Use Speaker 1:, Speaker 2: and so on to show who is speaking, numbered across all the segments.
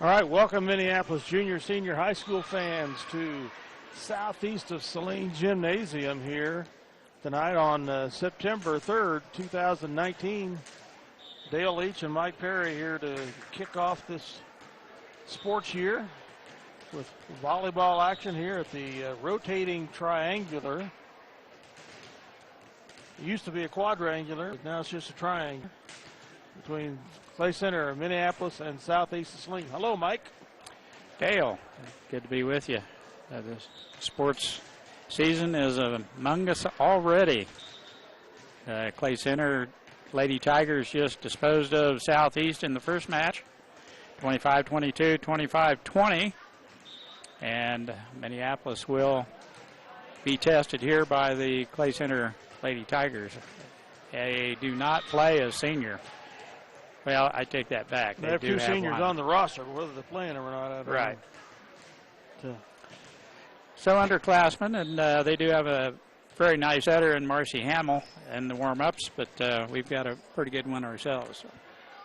Speaker 1: All right, welcome Minneapolis junior, senior high school fans to southeast of Saline Gymnasium here tonight on September 3rd, 2019. Dale Leach and Mike Perry here to kick off this sports year with volleyball action here at the rotating triangular. It used to be a quadrangular, now it's just a triangle between Clay Center of Minneapolis and southeast of Saline. Hello, Mike.
Speaker 2: Dale, good to be with you. The sports season is among us already. Clay Center Lady Tigers just disposed of Southeast in the first match, 25-22, 25-20. And Minneapolis will be tested here by the Clay Center Lady Tigers. They do not play as senior. Well, I take that back.
Speaker 1: They have two seniors on the roster, whether they're playing or not. I don't
Speaker 2: right.
Speaker 1: know.
Speaker 2: So underclassmen, and they do have a very nice setter in Marcy Hamill in the warm-ups, but we've got a pretty good one ourselves. So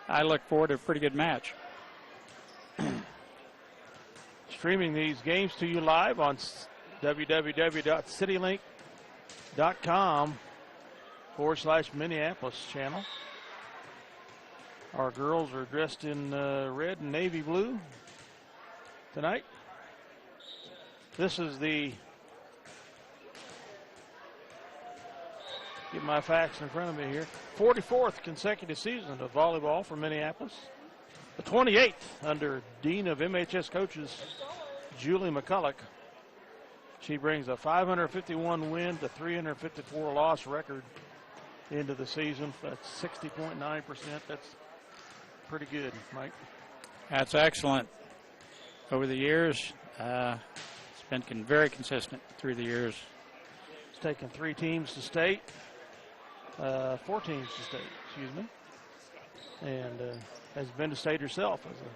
Speaker 2: I look forward to a pretty good match.
Speaker 1: Streaming these games to you live on www.citylink.com/Minneapolis channel. Our girls are dressed in red and navy blue tonight. This is the, get my facts in front of me here, 44th consecutive season of volleyball for Minneapolis. The 28th under Dean of MHS Coaches, Julie McCulloch. She brings a 551 win to 354 loss record into the season. That's 60.9%. That's pretty good, Mike.
Speaker 2: That's excellent. Over the years, it's been very consistent through the years.
Speaker 1: It's taken 3 teams to state, 4 teams to state, excuse me, and has been to state herself as a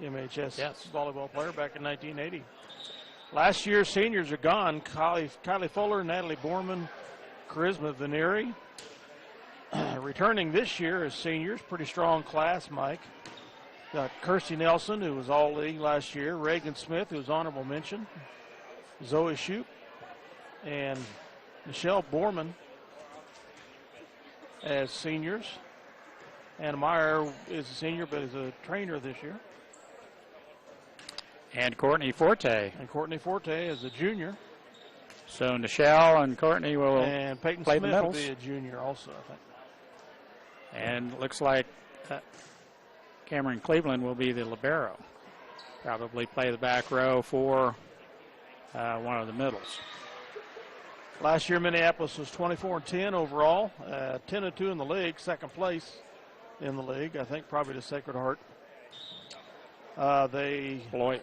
Speaker 1: MHS volleyball player back in 1980. Last year's seniors are gone. Kylie Fuller, Natalie Borman, Charisma Veneri. Returning this year as seniors, pretty strong class, Mike. Got Kirsty Nelson, who was all-league last year. Reagan Smith, who was honorable mention. Zoe Shoup and Michelle Borman as seniors. Anna Meyer is a senior, but is a trainer this year.
Speaker 2: And Courtney Forte.
Speaker 1: And Courtney Forte is a junior.
Speaker 2: So Nichelle and Courtney will
Speaker 1: and Peyton
Speaker 2: play
Speaker 1: Smith
Speaker 2: the
Speaker 1: will
Speaker 2: middles.
Speaker 1: be a junior also, I think.
Speaker 2: And looks like Cameron Cleveland will be the libero. Probably play the back row for one of the middles.
Speaker 1: Last year, Minneapolis was 24-10 overall, 10-2 in the league, second place in the league. I think probably the Sacred Heart.
Speaker 2: Beloit.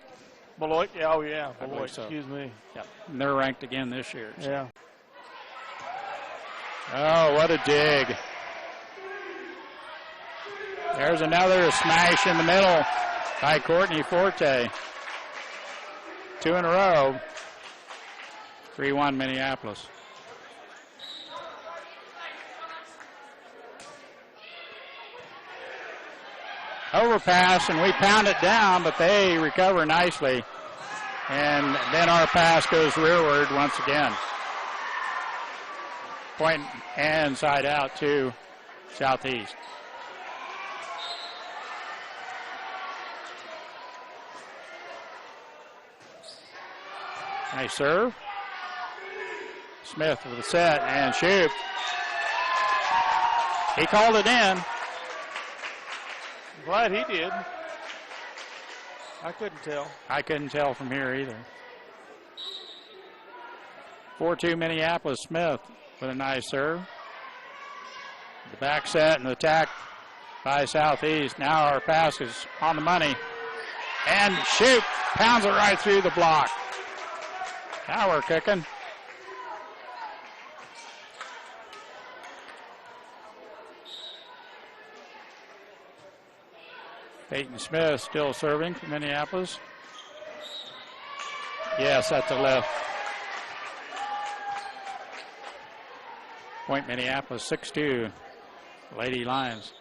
Speaker 1: Beloit, yeah, oh yeah, Beloit,
Speaker 2: so.
Speaker 1: Excuse me.
Speaker 2: Yep. And they're ranked again this year. So.
Speaker 1: Yeah.
Speaker 2: Oh, what a dig. There's another smash in the middle by Courtney Forte. 2 in a row. 3-1 Minneapolis. Overpass, and we pound it down, but they recover nicely. And then our pass goes rearward once again. Point and side out to Southeast. Nice serve. Smith with a set and shoot. He called it in.
Speaker 1: Glad he did. I couldn't tell.
Speaker 2: I couldn't tell from here either. 4-2 Minneapolis. Smith with a nice serve. The back set and the attack by Southeast. Now our pass is on the money. And shoot. Pounds it right through the block. Now we're cooking. Peyton Smith still serving for Minneapolis. Yes, at the left. Point Minneapolis 6-2. Lady Lions.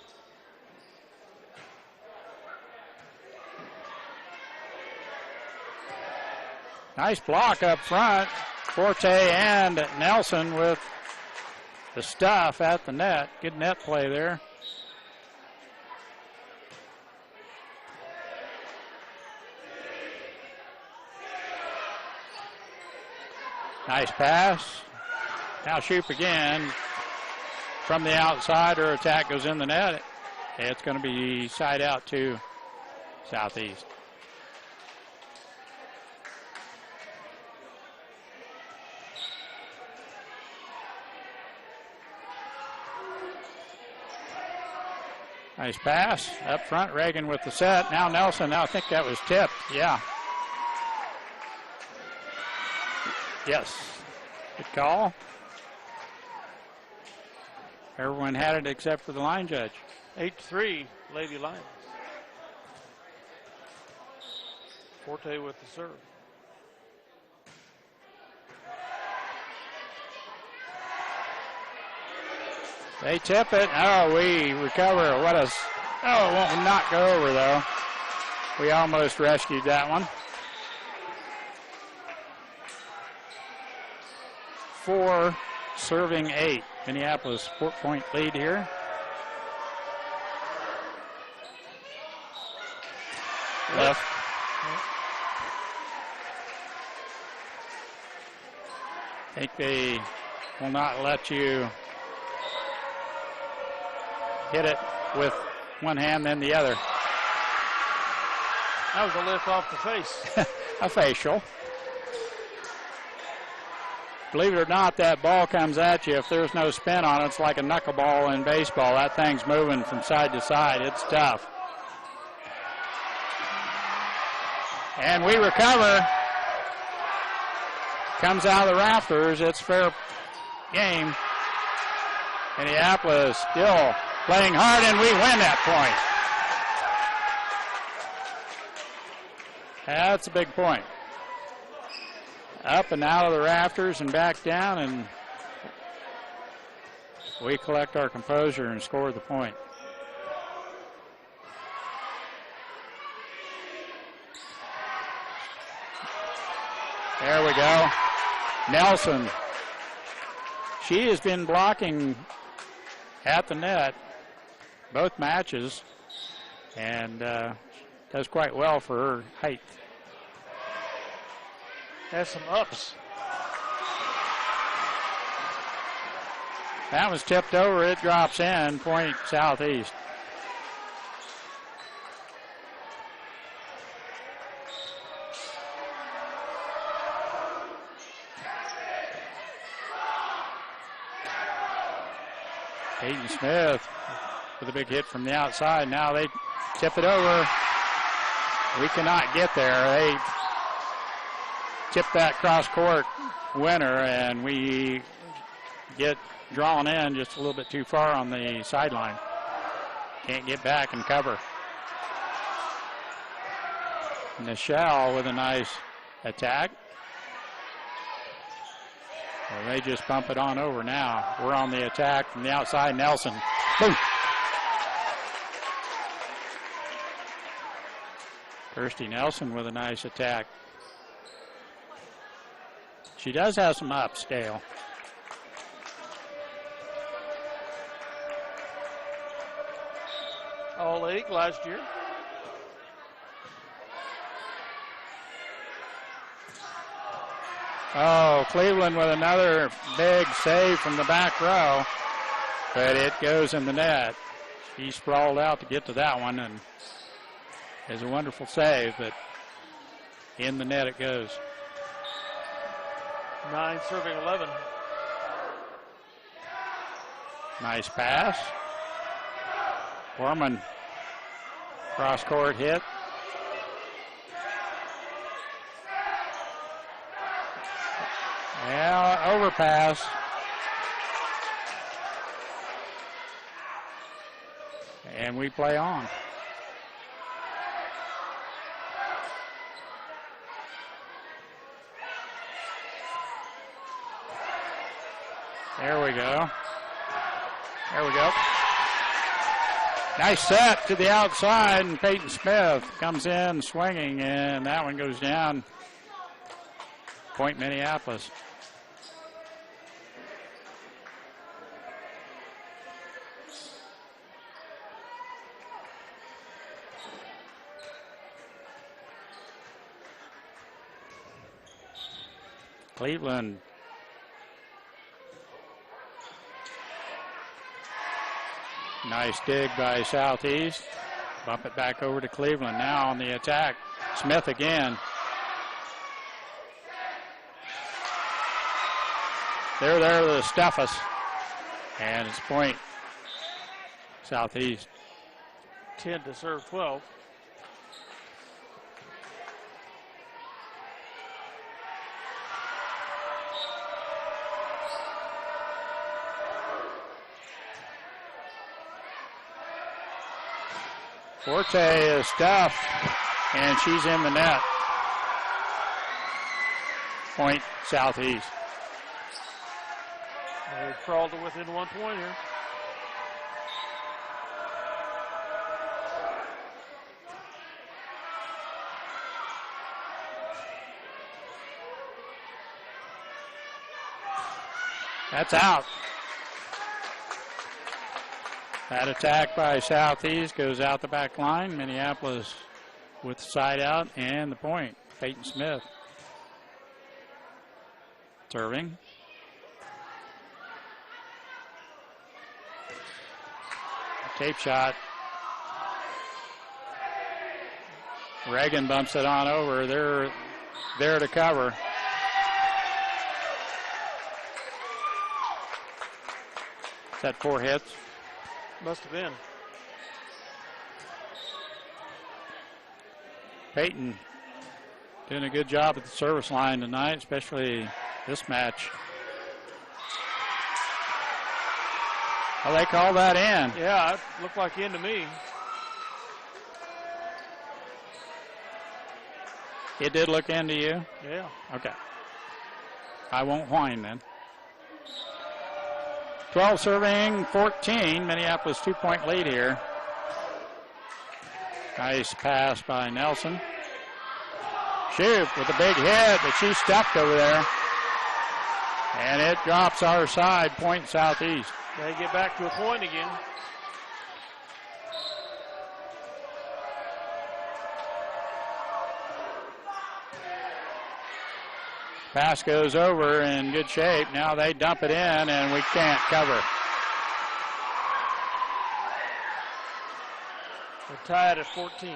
Speaker 2: Nice block up front. Forte and Nelson with the stuff at the net. Good net play there. Nice pass. Now Shoop again from the outside. Her attack goes in the net. It's going to be side out to Southeast. Nice pass up front. Reagan with the set. Now Nelson. Now I think that was tipped. Yeah. Yes. Good call. Everyone had it except for the line judge.
Speaker 1: 8-3, Lady Lions. Forte with the serve.
Speaker 2: They tip it. Oh, we recover. What a... Oh, it won't not go over, though. We almost rescued that one. 4, serving 8. Minneapolis 4-point lead here. Left. I think they will not let you hit it with one hand, then the other.
Speaker 1: That was a lift off the face.
Speaker 2: A facial. Believe it or not, that ball comes at you. If there's no spin on it, it's like a knuckleball in baseball. That thing's moving from side to side. It's tough. And we recover. Comes out of the rafters. It's fair game. Minneapolis still playing hard, and we win that point. That's a big point. Up and out of the rafters and back down, and we collect our composure and score the point. There we go. Nelson. She has been blocking at the net both matches and does quite well for her height.
Speaker 1: Has some ups.
Speaker 2: That was tipped over. It drops in. Point Southeast. Peyton Smith with a big hit from the outside. Now they tip it over. We cannot get there. They tip that cross-court winner, and we get drawn in just a little bit too far on the sideline. Can't get back and cover. Nichelle with a nice attack. Well, they just bump it on over now. We're on the attack from the outside. Nelson. Boom. Kirsty Nelson with a nice attack. She does have some ups, Dale.
Speaker 1: All league last year.
Speaker 2: Oh, Cleveland with another big save from the back row, but it goes in the net. She sprawled out to get to that one, and is a wonderful save, but in the net it goes.
Speaker 1: 9 serving 11.
Speaker 2: Nice pass. Foreman cross court hit. Yeah, overpass. And we play on. There we go. There we go. Nice set to the outside, and Peyton Smith comes in swinging, and that one goes down. Point Minneapolis. Cleveland. Nice dig by Southeast. Bump it back over to Cleveland. Now on the attack. Smith again. They're there to stuff us. And it's point Southeast.
Speaker 1: 10 to serve 12.
Speaker 2: Forte is stuffed, and she's in the net. Point Southeast.
Speaker 1: They crawled to within 1 point here.
Speaker 2: That's out. That attack by Southeast goes out the back line. Minneapolis with the side out and the point. Peyton Smith serving. Tape shot. Reagan bumps it on over. They're there to cover. Is that 4 hits?
Speaker 1: Must have been.
Speaker 2: Peyton doing a good job at the service line tonight, especially this match. Well, they call that in.
Speaker 1: Yeah, it looked like in to me.
Speaker 2: It did look in to you?
Speaker 1: Yeah.
Speaker 2: Okay. I won't whine then. 12 serving, 14. Minneapolis 2-point lead here. Nice pass by Nelson. Shoot with a big hit, but she's stuffed over there. And it drops our side, point Southeast.
Speaker 1: They get back to a point again.
Speaker 2: Pass goes over in good shape. Now they dump it in, and we can't cover.
Speaker 1: We're tied at 14.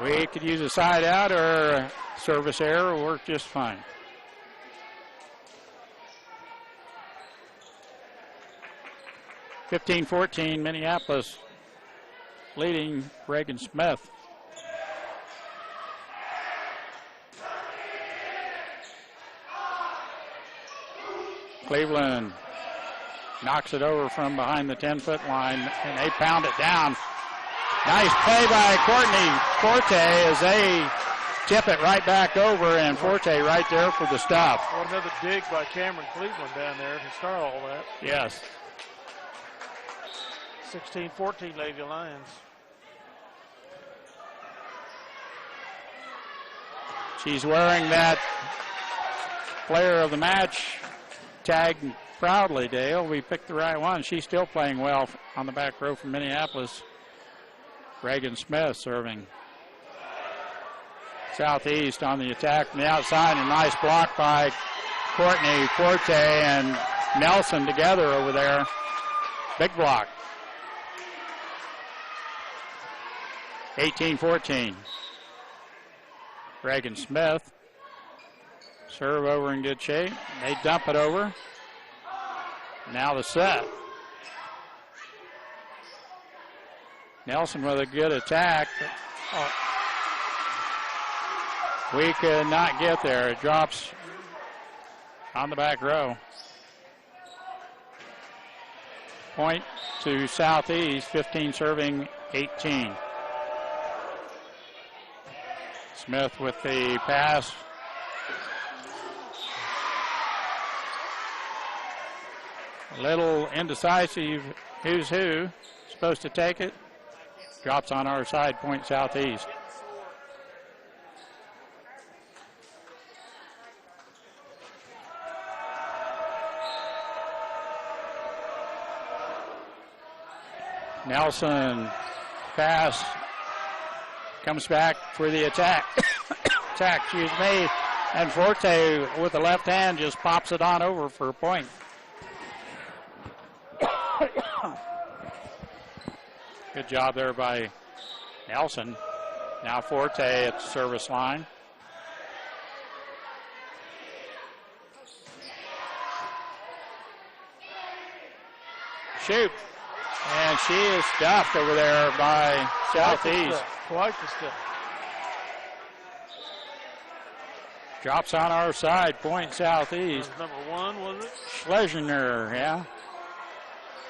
Speaker 2: We could use a side out or a service error will work just fine. (15-14) Minneapolis leading Reagan Smith. Cleveland knocks it over from behind the 10-foot line, and they pound it down. Nice play by Courtney Forte as they tip it right back over, and Forte right there for the stop.
Speaker 1: Well, another dig by Cameron Cleveland down there to start all that.
Speaker 2: Yes.
Speaker 1: 16-14 Lady Lions.
Speaker 2: She's wearing that player of the match tag proudly, Dale. We picked the right one. She's still playing well on the back row from Minneapolis. Reagan Smith serving. Southeast on the attack from the outside. A nice block by Courtney Forte and Nelson together over there. Big block. 18-14. Reagan Smith. Serve over in good shape. They dump it over. Now the set. Nelson with a good attack. We could not get there. It drops on the back row. Point to Southeast, 15 serving, 18. Smith with the pass. A little indecisive Who's who? Supposed to take it. Drops on our side, point Southeast. Nelson pass comes back for the attack. Excuse me. And Forte with the left hand just pops it on over for a point. Good job there by Nelson. Now Forte at the service line. Shoot. And she is stuffed over there by Southeast.
Speaker 1: Quite the stuff.
Speaker 2: Drops on our side, point Southeast.
Speaker 1: Number 1, was it?
Speaker 2: Schlesinger, yeah.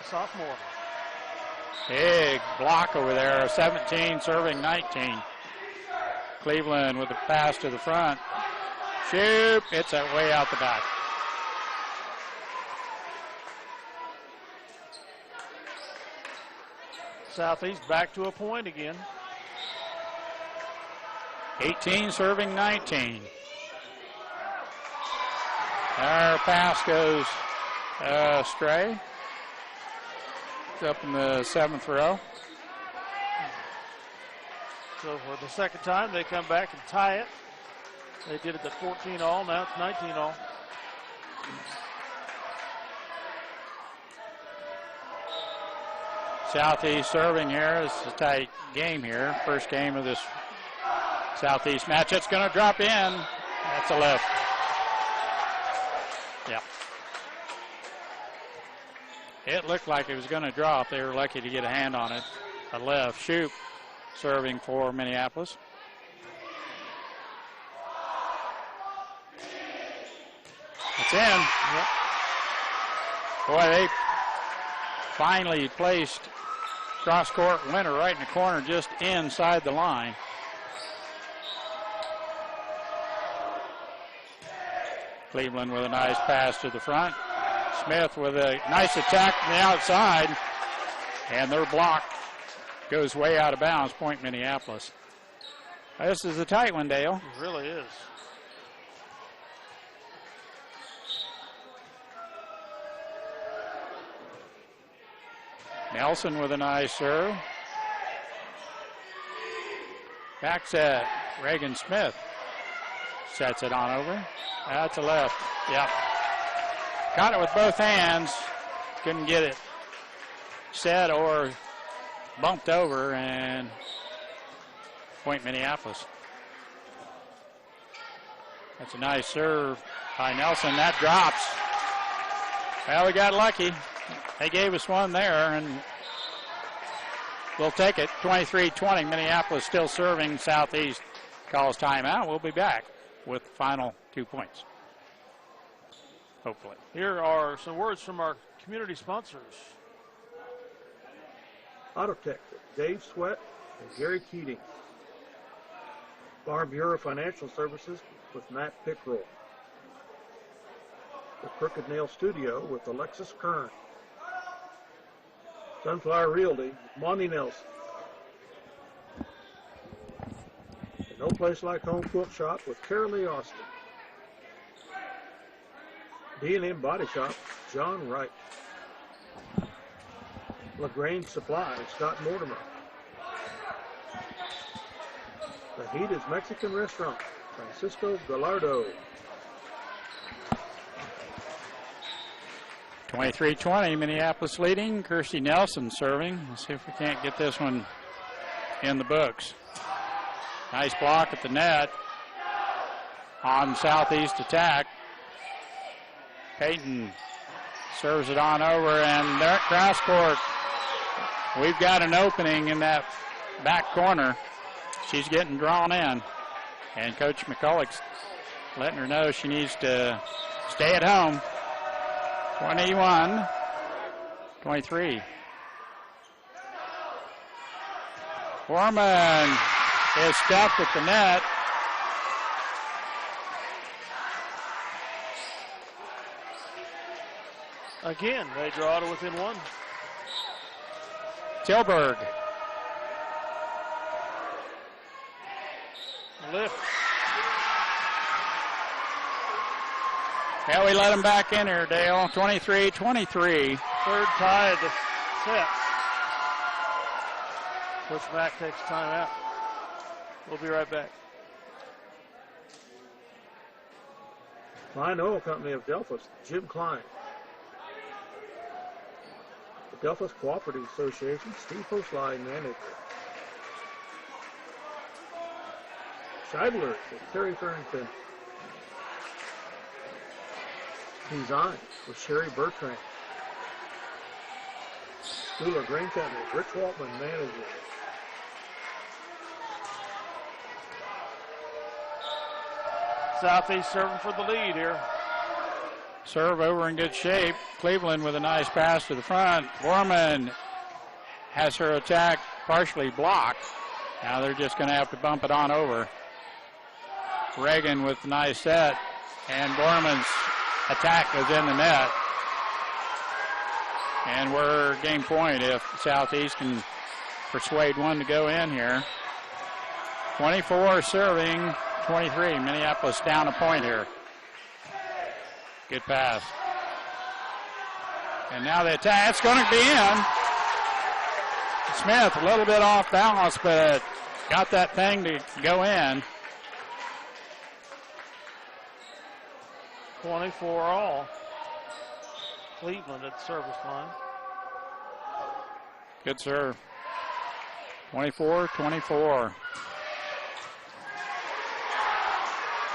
Speaker 1: Sophomore.
Speaker 2: Big block over there, 17 serving 19. Cleveland with the pass to the front. Shoot, it's that way out the back.
Speaker 1: Southeast back to a point again.
Speaker 2: 18 serving 19. Our pass goes astray. It's up in the 7th row.
Speaker 1: So for the second time, they come back and tie it. They did it at 14 all, now it's 19 all.
Speaker 2: Southeast serving here. This is a tight game here. First game of this Southeast match. It's going to drop in. That's a left. Yeah. It looked like it was going to drop. They were lucky to get a hand on it. A left. Shoot serving for Minneapolis. It's in.
Speaker 1: Yep.
Speaker 2: Boy, they finally placed cross-court winner right in the corner, just inside the line. Cleveland with a nice pass to the front. Smith with a nice attack from the outside. And their block goes way out of bounds, point Minneapolis. This is a tight one, Dale.
Speaker 1: It really is.
Speaker 2: Nelson with a nice serve. Back set, Reagan Smith. Sets it on over. That's a left. Yep. Caught it with both hands. Couldn't get it set or bumped over, and point Minneapolis. That's a nice serve by Nelson. That drops. Well, we got lucky. They gave us one there, and we'll take it. 23-20. Minneapolis still serving. Southeast calls timeout. We'll be back with the final 2 points. Hopefully.
Speaker 1: Here are some words from our community sponsors.
Speaker 3: Autotech, Dave Sweat and Gary Keating. Farm Bureau Financial Services with Matt Pickrell. The Crooked Nail Studio with Alexis Kern. Sunflower Realty with Monty Nelson. And No Place Like Home Quilt Shop with Carolee Austin. D&M Body Shop, John Wright. LaGrange Supply, Scott Mortimer. The Heat is Mexican Restaurant, Francisco Gallardo.
Speaker 2: 23-20, Minneapolis leading. Kirsty Nelson serving. Let's see if we can't get this one in the books. Nice block at the net on Southeast attack. Peyton serves it on over, and there at cross court, we've got an opening in that back corner. She's getting drawn in, and Coach McCulloch's letting her know she needs to stay at home. 21-23. Foreman is stuffed at the net.
Speaker 1: Again, they draw to within one.
Speaker 2: Tilburg.
Speaker 1: Lift.
Speaker 2: Yeah, we let him back in here, Dale. 23-23.
Speaker 1: Third tie of the set. Coach Mack takes time out. We'll be right back.
Speaker 3: Klein Oil Company of Delphos, Jim Klein. The Delphos Cooperative Association, Steve Postline, manager. Scheidler with Terry Farrington. Design with Sherry Bertrand. Schooler Grain Company, Rich Waltman, manager.
Speaker 1: Southeast serving for the lead here.
Speaker 2: Serve over in good shape. Cleveland with a nice pass to the front. Borman has her attack partially blocked. Now they're just going to have to bump it on over. Reagan with a nice set. And Borman's attack goes in the net. And we're game point if Southeast can persuade one to go in here. 24 serving, 23. Minneapolis down a point here. Good pass. And now the attack. It's going to be in. Smith a little bit off balance, but got that thing to go in.
Speaker 1: 24 all. Cleveland at the service line.
Speaker 2: Good serve. 24-24.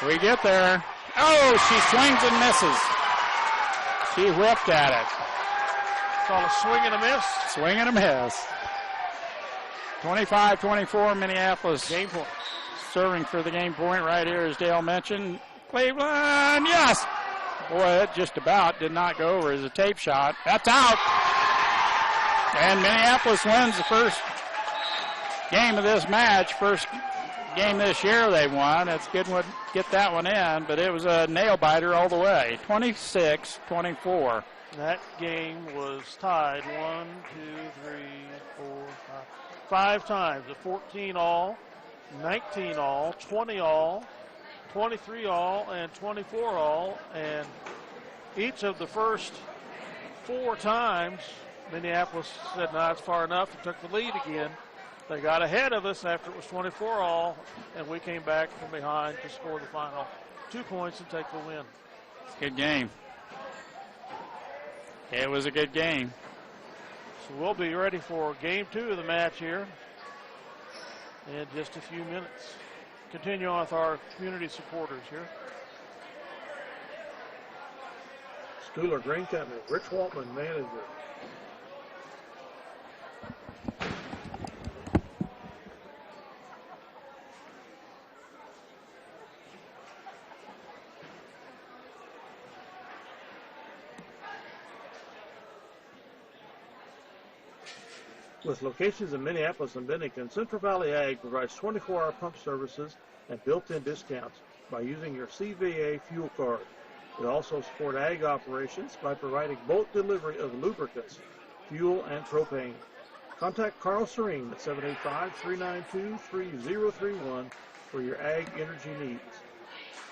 Speaker 2: We get there. Oh, she swings and misses. She whipped at it.
Speaker 1: Called a swing and a miss.
Speaker 2: Swing and a miss. 25-24 Minneapolis.
Speaker 1: Game point.
Speaker 2: Serving for the game point right here, as Dale mentioned. Cleveland, yes! Boy, it just about did not go over as a tape shot. That's out. And Minneapolis wins the first game of this match. First game this year they won. It's good to get that one in, but it was a nail biter all the way. 26-24.
Speaker 1: That game was tied 5 times. At 14 all, 19 all, 20 all, 23 all, and 24 all. And each of the first 4 times, Minneapolis said, "No, it's far enough," and took the lead again. They got ahead of us after it was 24 all, and we came back from behind to score the final 2 points and take the win.
Speaker 2: Good game. It was a good game.
Speaker 1: So we'll be ready for game 2 of the match here in just a few minutes. Continue on with our community supporters here.
Speaker 3: Schooler Grain Company, Rich Waltman, manager. With locations in Minneapolis and Bennington, Central Valley Ag provides 24-hour pump services and built-in discounts by using your CVA fuel card. We also support ag operations by providing bulk delivery of lubricants, fuel, and propane. Contact Carl Serene at 785-392-3031 for your ag energy needs.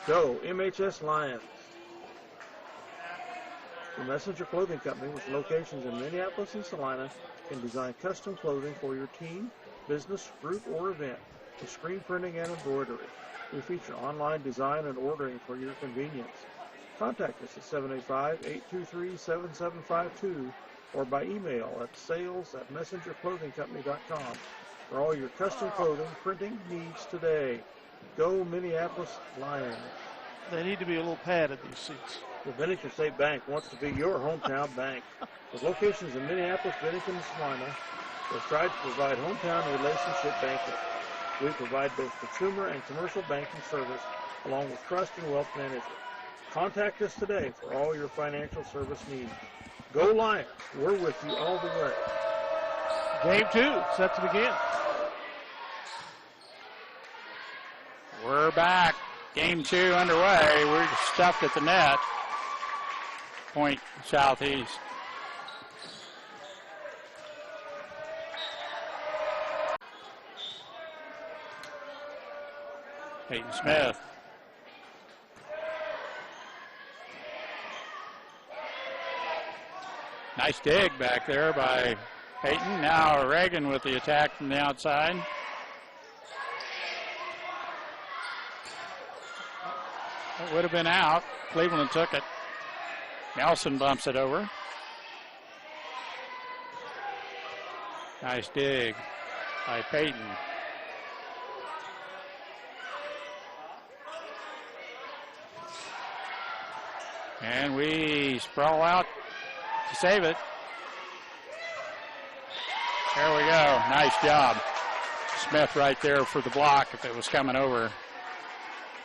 Speaker 3: Go MHS Lions. The Messenger Clothing Company, with locations in Minneapolis and Salina, can design custom clothing for your team, business, group, or event with screen printing and embroidery. We feature online design and ordering for your convenience. Contact us at 785-823-7752 or by email at sales@messengerclothingcompany.com for all your custom clothing printing needs today. Go Minneapolis Lions.
Speaker 1: They need to be a little padded, these seats.
Speaker 3: The Bennington State Bank wants to be your hometown bank. With locations in Minneapolis, Bennington, and Salina, we strive to provide hometown relationship banking. We provide both consumer and commercial banking service, along with trust and wealth management. Contact us today for all your financial service needs. Go Lions! We're with you all the way.
Speaker 1: Game 2 set to begin.
Speaker 2: We're back. Game 2 underway. We're stuffed at the net. Point Southeast. Peyton Smith. Nice dig back there by Peyton. Now Reagan with the attack from the outside. It would have been out. Cleveland took it. Nelson bumps it over. Nice dig by Peyton. And we sprawl out to save it. There we go. Nice job. Smith right there for the block if it was coming over.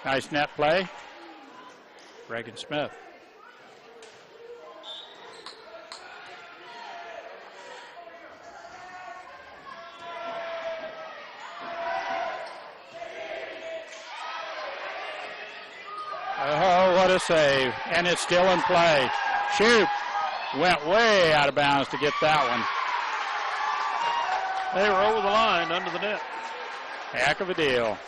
Speaker 2: Nice net play. Reagan Smith. Oh, what a save. And it's still in play. Shoot. Went way out of bounds to get that one.
Speaker 1: They were over the line, under the net.
Speaker 2: Heck of a deal.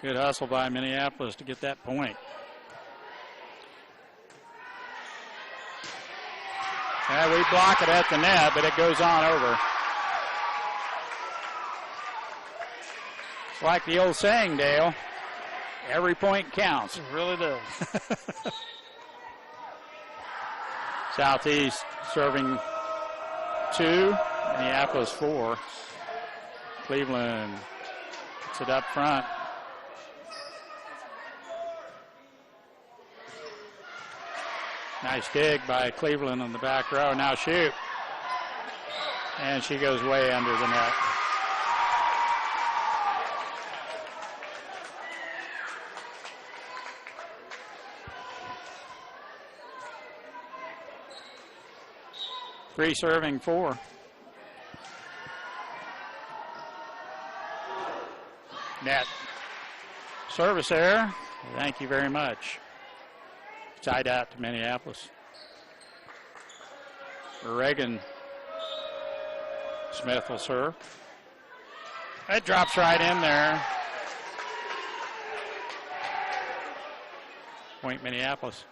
Speaker 2: Good hustle by Minneapolis to get that point. Yeah, we block it at the net, but it goes on over. It's like the old saying, Dale, every point counts.
Speaker 1: It really does.
Speaker 2: Southeast serving 2, Minneapolis 4. Cleveland puts it up front. Nice dig by Cleveland on the back row. Now shoot. And she goes way under the net. Three serving 4. Net. Service error. Thank you very much. Tied out to Minneapolis. Reagan Smith will serve. That drops right in there. Point Minneapolis.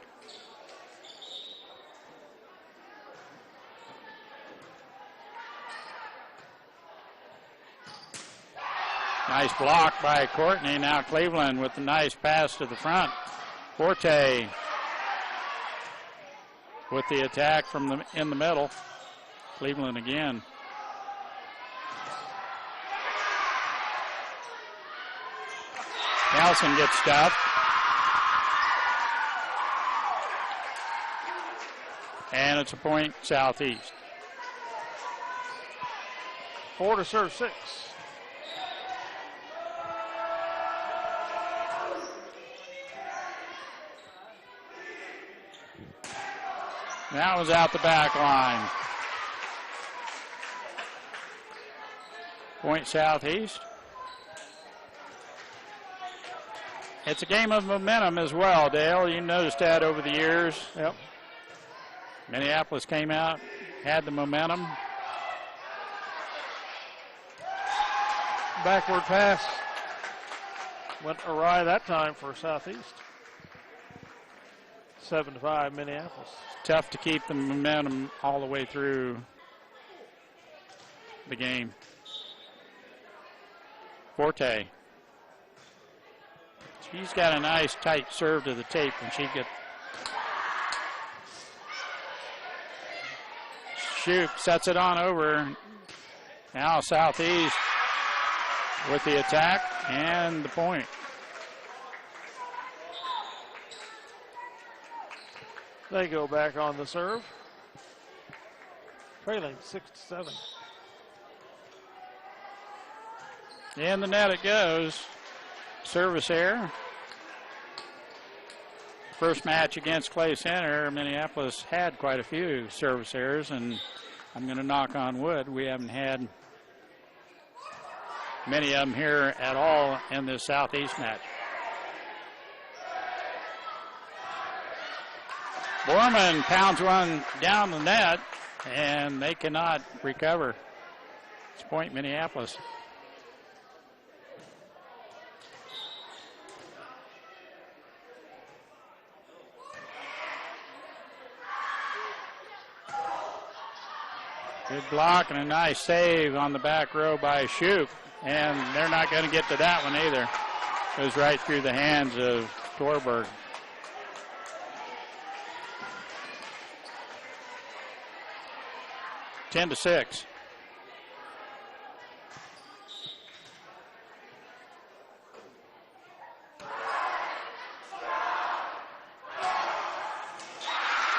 Speaker 2: Nice block by Courtney. Now Cleveland with the nice pass to the front. Forte with the attack from in the middle. Cleveland again. Nelson gets stuffed. And it's a point Southeast.
Speaker 1: 4 to serve 6.
Speaker 2: That was out the back line. Point Southeast. It's a game of momentum as well, Dale. You noticed that over the years.
Speaker 1: Yep.
Speaker 2: Minneapolis came out, had the momentum.
Speaker 1: Backward pass went awry that time for Southeast. 7-5 Minneapolis.
Speaker 2: Tough to keep the momentum all the way through the game. Forte. She's got a nice tight serve to the tape when she gets. Shoot, sets it on over. Now Southeast with the attack and the point.
Speaker 1: They go back on the serve. Trailing 6-7.
Speaker 2: In the net it goes. Service error. First match against Clay Center, Minneapolis had quite a few service errors, and I'm going to knock on wood. We haven't had many of them here at all in this Southeast match. Borman pounds one down the net. and they cannot recover. It's point Minneapolis. Good block and a nice save on the back row by Shoup. And they're not going to get to that one either. Goes right through the hands of Torberg. Ten to 6.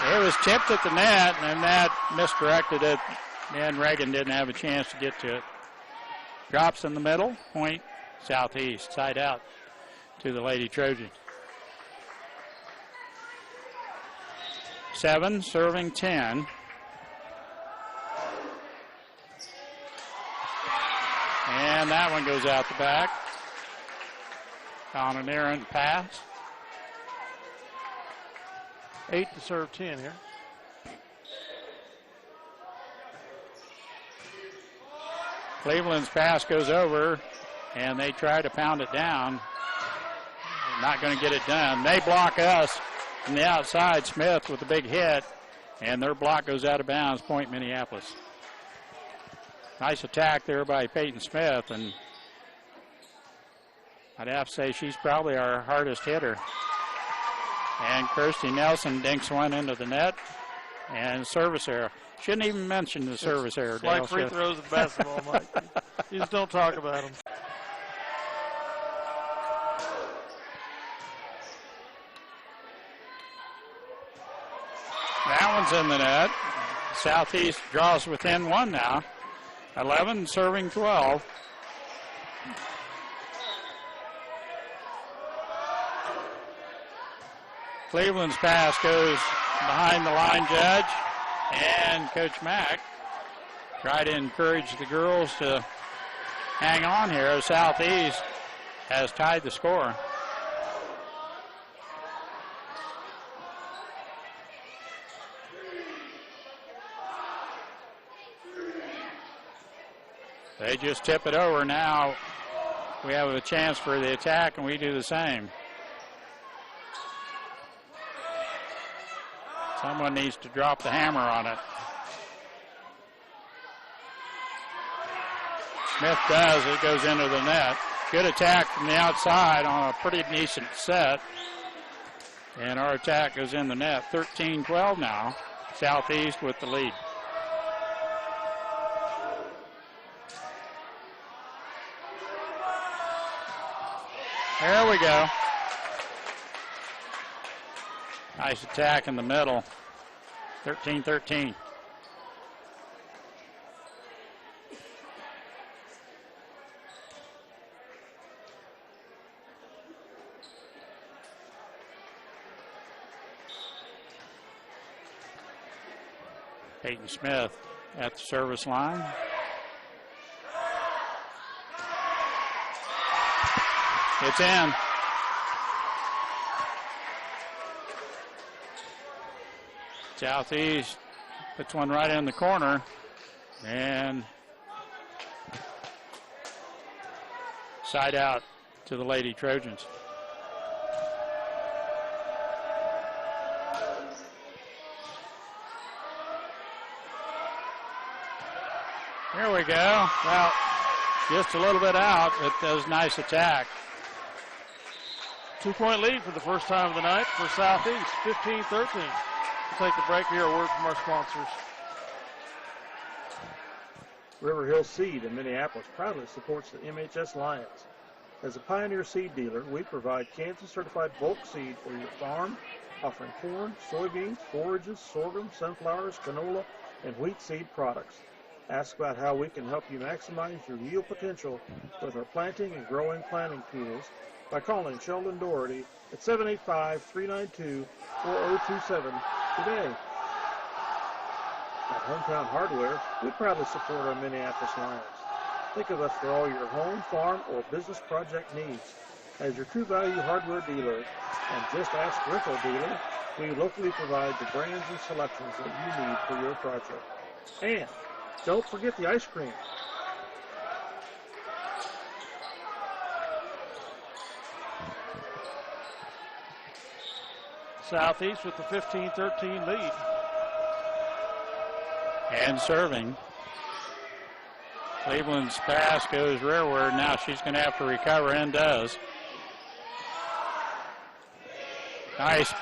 Speaker 2: It was tipped at the net, and that misdirected it, and Reagan didn't have a chance to get to it. Drops in the middle, point southeast, side out to the Lady Trojans. 7 serving 10. And that one goes out the back on an errant pass.
Speaker 1: 8 to serve 10 here.
Speaker 2: Cleveland's pass goes over, and they try to pound it down. Not going to get it done. They block us from the outside. Smith with a big hit, and their block goes out of bounds. Point Minneapolis. Nice attack there by Peyton Smith, and I'd have to say she's probably our hardest hitter. And Kirsty Nelson dinks one into the net, and service error. Shouldn't even mention the service error.
Speaker 1: It's like free throws in basketball, Mike. You just don't talk about them.
Speaker 2: That one's in the net. Southeast draws within 1 now. 11 serving 12. Cleveland's pass goes behind the line judge, and Coach Mack tried to encourage the girls to hang on here. Southeast has tied the score. They just tip it over. Now we have a chance for the attack, and we do the same. Someone needs to drop the hammer on it. Smith does. It goes into the net. Good attack from the outside on a pretty decent set. And our attack goes in the net. 13-12 now. Southeast with the lead. There we go. Nice attack in the middle. 13-13. Peyton Smith at the service line. It's in. Southeast puts one right in the corner, and side out to the Lady Trojans. Here we go. Well, just a little bit out, but that was a nice attack.
Speaker 1: 2-point lead for the first time of the night for Southeast, 15-13. We'll take the break here. A word from our sponsors.
Speaker 3: River Hill Seed in Minneapolis proudly supports the MHS Lions. As a Pioneer Seed dealer, we provide Kansas-certified bulk seed for your farm, offering corn, soybeans, forages, sorghum, sunflowers, canola, and wheat seed products. Ask about how we can help you maximize your yield potential with our planting and growing planting tools by calling Sheldon Doherty at 785-392-4027 today. At Hometown Hardware, we proudly support our Minneapolis Lions. Think of us for all your home, farm, or business project needs. As your True Value hardware dealer and Just Ask Rental dealer, we locally provide the brands and selections that you need for your project. And don't forget the ice cream.
Speaker 1: Southeast with the 15-13 lead.
Speaker 2: And serving. Cleveland's pass goes rearward. Now she's going to have to recover, and does. Nice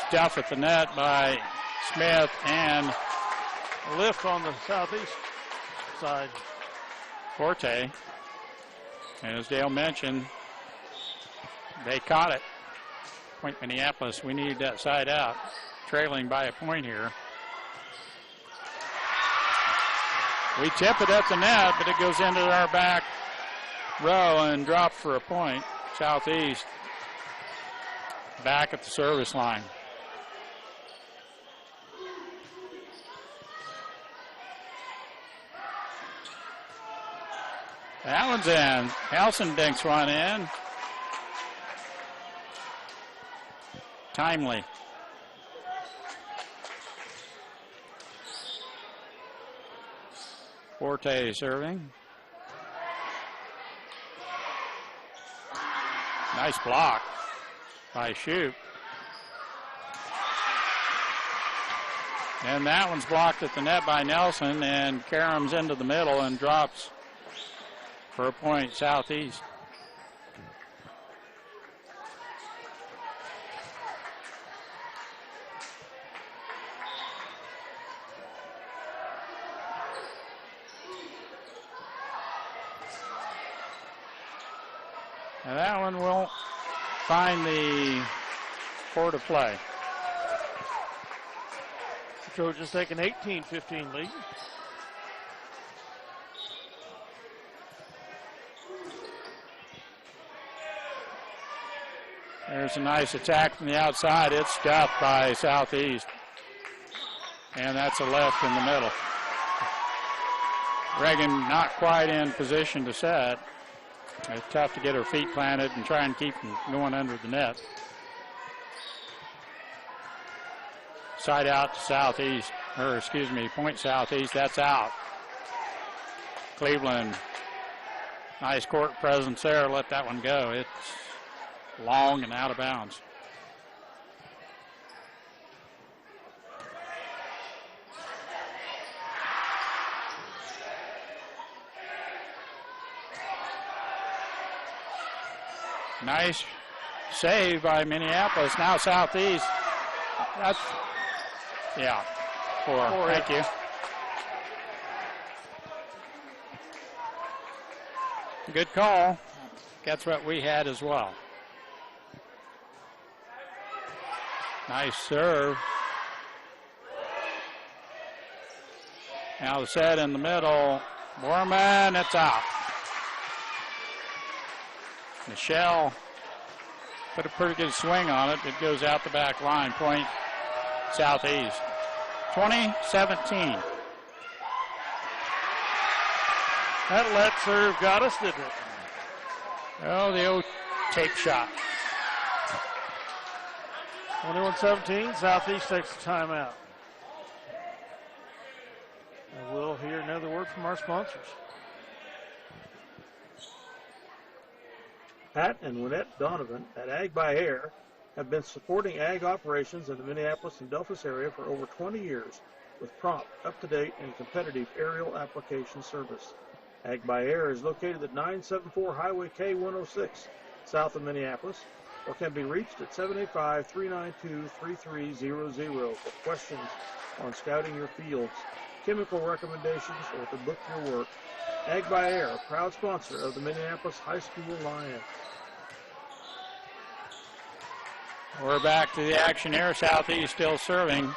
Speaker 2: stuff at the net by Smith, and
Speaker 1: Lift on the Southeast side.
Speaker 2: Forte. And as Dale mentioned, they caught it. Point Minneapolis, we need that side out. Trailing by a point here. We tip it at the net, but it goes into our back row and dropped for a point. Southeast back at the service line. That one's in. Helson dinks one in. Timely. Forte serving. Nice block by Shoup. And that one's blocked at the net by Nelson, and Karam's into the middle and drops for a point, Southeast. Now that one won't find the court of play.
Speaker 1: Trojans take an 18-15 lead.
Speaker 2: There's a nice attack from the outside. It's stuffed by Southeast. And that's a left in the middle. Reagan not quite in position to set. It's tough to get her feet planted and try and keep them going under the net. Side out to Southeast, or excuse me, point Southeast, that's out. Cleveland, nice court presence there, let that one go. It's long and out of bounds. Nice save by Minneapolis. Now Southeast. That's, yeah, four. Thank you. Good call. That's what we had as well. Nice serve. Now the set in the middle. Borman, it's out. Michelle put a pretty good swing on it. It goes out the back line. Point Southeast. 20-17.
Speaker 1: That let serve got us, didn't it?
Speaker 2: Oh, the old tape shot.
Speaker 1: 21-17. Southeast takes the timeout. And we'll hear another word from our sponsors.
Speaker 3: Pat and Winnette Donovan at Ag by Air have been supporting ag operations in the Minneapolis and Delphos area for over 20 years with prompt, up-to-date, and competitive aerial application service. Ag by Air is located at 974 Highway K106, south of Minneapolis, or can be reached at 785-392-3300 for questions on scouting your fields, chemical recommendations, or to book your work. Ag by Air, a proud sponsor of the Minneapolis High School Lions.
Speaker 2: We're back to the action here. Southeast still serving.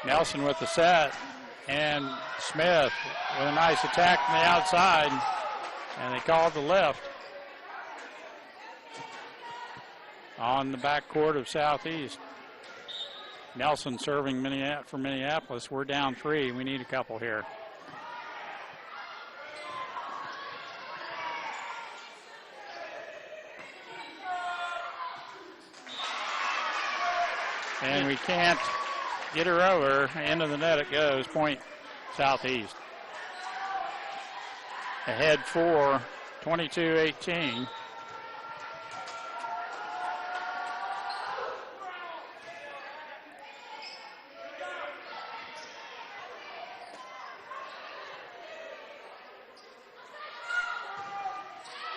Speaker 2: Nelson with the set. And Smith with a nice attack from the outside. And they called the lift on the backcourt of Southeast. Nelson serving for Minneapolis. We're down 3. We need a couple here. And we can't get her over. Into the net it goes. Point Southeast. Ahead for 22-18.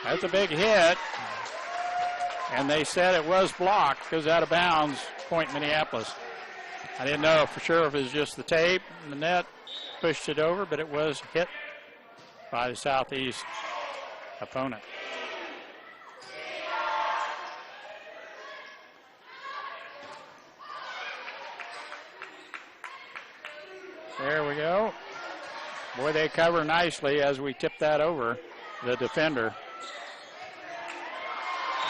Speaker 2: That's a big hit. And they said it was blocked, goes out of bounds, point Minneapolis. I didn't know for sure if it was just the tape and the net pushed it over, but it was hit by the Southeast opponent. There we go. Boy, they cover nicely as we tip that over, the defender.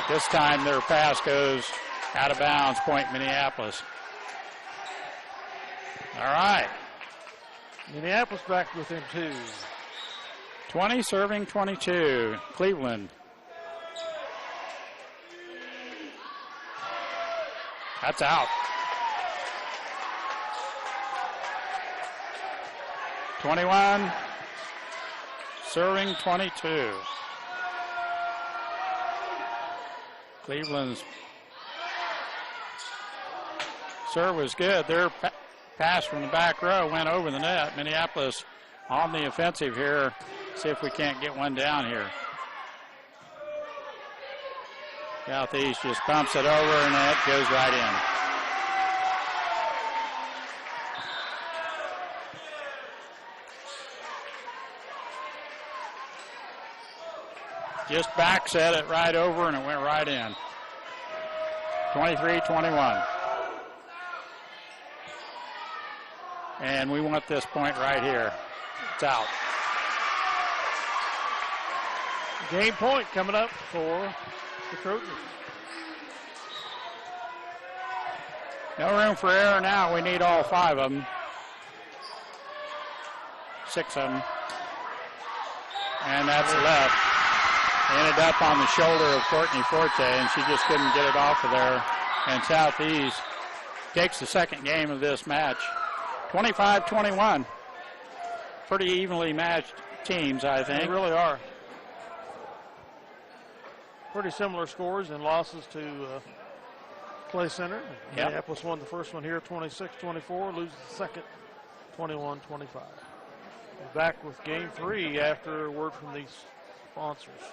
Speaker 2: This time their pass goes out of bounds, point Minneapolis. All right.
Speaker 1: Minneapolis back within 2.
Speaker 2: 20 serving 22. Cleveland. That's out. 21 serving 22. Cleveland's serve was good. Their pass from the back row went over the net. Minneapolis on the offensive here. See if we can't get one down here. Southeast just pumps it over and that goes right in. Just back set it right over and it went right in. 23-21. And we want this point right here. It's out.
Speaker 1: Game point coming up for the Trojans.
Speaker 2: No room for error now. We need all 5 of them. 6 of them. And that's left. Ended up on the shoulder of Courtney Forte, and she just couldn't get it off of there. And Southeast takes the second game of this match. 25-21. Pretty evenly matched teams, I think.
Speaker 1: They really are. Pretty similar scores and losses to Clay Center.
Speaker 2: Yep.
Speaker 1: Minneapolis won the first one here 26-24, loses the second 21-25. We're back with game 3 after a word from these sponsors.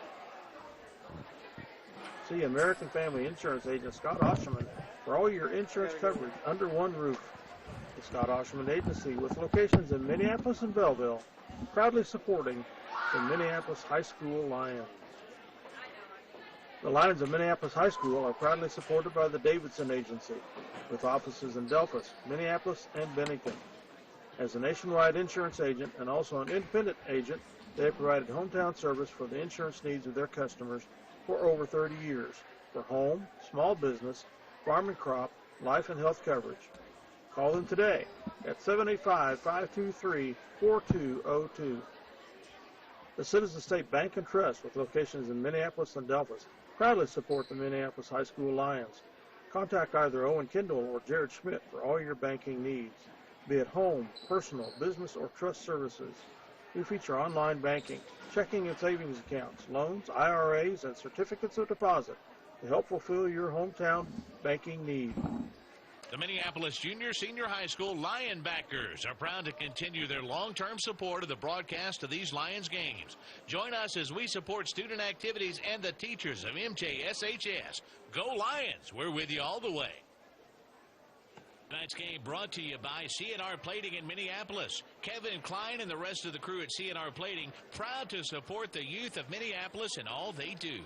Speaker 3: See American Family Insurance agent Scott Osherman for all your insurance coverage under one roof. The Scott Osherman Agency, with locations in Minneapolis and Belleville, proudly supporting the Minneapolis High School Lions. The Lions of Minneapolis High School are proudly supported by the Davidson Agency, with offices in Delphos, Minneapolis, and Bennington. As a nationwide insurance agent and also an independent agent, they have provided hometown service for the insurance needs of their customers for over 30 years for home, small business, farm and crop, life and health coverage. Call them today at 785-523-4202. The Citizen State Bank and Trust, with locations in Minneapolis and Delphos, proudly support the Minneapolis High School Lions. Contact either Owen Kendall or Jared Schmidt for all your banking needs, be it home, personal, business, or trust services. We feature online banking, checking and savings accounts, loans, IRAs, and certificates of deposit to help fulfill your hometown banking need.
Speaker 4: The Minneapolis Junior Senior High School Lion backers are proud to continue their long-term support of the broadcast of these Lions games. Join us as we support student activities and the teachers of MJSHS. Go Lions! We're with you all the way. Tonight's game brought to you by CNR Plating in Minneapolis. Kevin Klein and the rest of the crew at CNR Plating proud to support the youth of Minneapolis in all they do.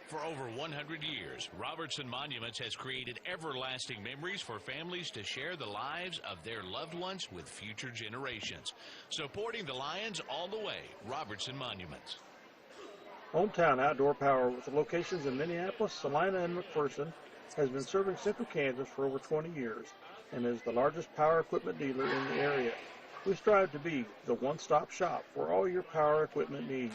Speaker 4: For over 100 years, Robertson Monuments has created everlasting memories for families to share the lives of their loved ones with future generations. Supporting the Lions all the way, Robertson Monuments.
Speaker 3: Hometown Outdoor Power, with locations in Minneapolis, Salina, and McPherson, has been serving Central Kansas for over 20 years and is the largest power equipment dealer in the area. We strive to be the one-stop shop for all your power equipment needs.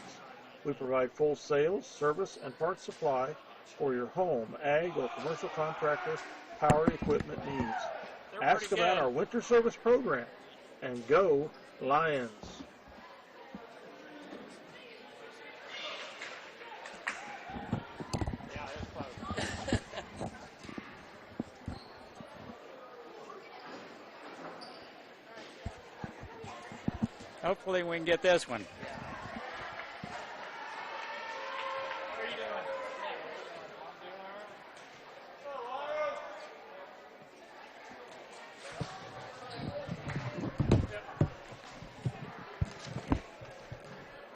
Speaker 3: We provide full sales, service, and parts supply for your home, ag, or commercial contractor power equipment needs. Ask about our winter service program, and go Lions.
Speaker 2: Hopefully we can get this one.